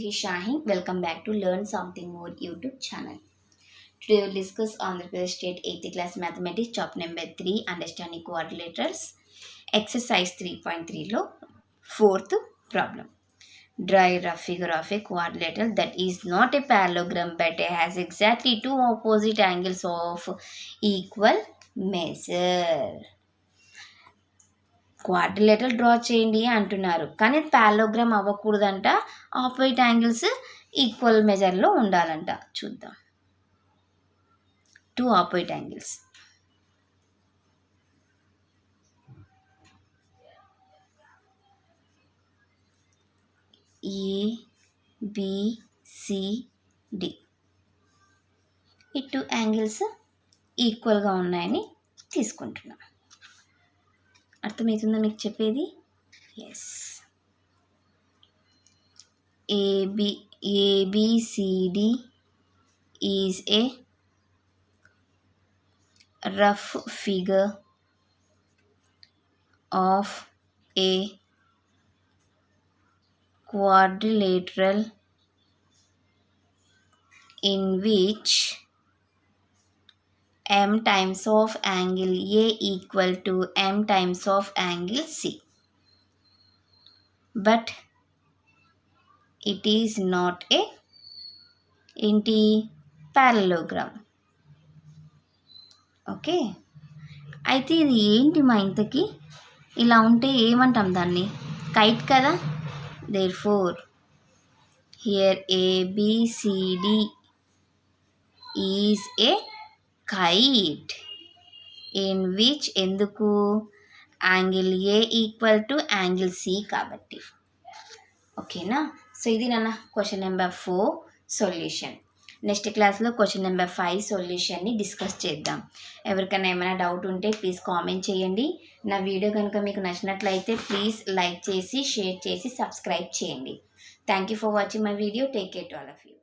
is Shaheen. Welcome back to Learn Something More YouTube channel. Today we'll discuss Andhra Pradesh State 8th class mathematics chapter number 3 understanding quadrilaterals exercise 3.3 lo fourth problem. Draw a rough figure of a quadrilateral that is not a parallelogram but has exactly two opposite angles of equal measure. Quadrilateral draw చేయండి అంటున్నారు, కానీ parallelogram అవ్వకూడదంట, opposite angles equal మెజర్లో ఉండాలంట. చూద్దాం. Two opposite angles ABCD ఈ two angles ఈక్వల్గా ఉన్నాయని తీసుకుంటున్నాం. అర్థమవుతుందా మీకు చెప్పేది? Yes. ABCD is a rough figure of a quadrilateral in which m times of angle A equal to m times of angle C, but it is not a parallelogram. Okay, అయితే ఇది ఏంటి మా ఇంతకి? ఇలా ఉంటే ఏమంటాం దాన్ని? కైట్ కదా. Therefore, here ABCD is a kite in which ఎందుకు angle A equal to angle C కాబట్టి. ఓకేనా? సో ఇది నాన్న క్వశ్చన్ నెంబర్ 4 సొల్యూషన్. నెక్స్ట్ క్లాస్లో క్వశ్చన్ నెంబర్ 5 సొల్యూషన్ని డిస్కస్ చేద్దాం. ఎవరికైనా ఏమైనా డౌట్ ఉంటే ప్లీజ్ కామెంట్ చేయండి. నా వీడియో కనుక మీకు నచ్చినట్లయితే ప్లీజ్ లైక్ చేసి షేర్ చేసి సబ్స్క్రైబ్ చేయండి. Thank you for watching my video. Take care to all of you.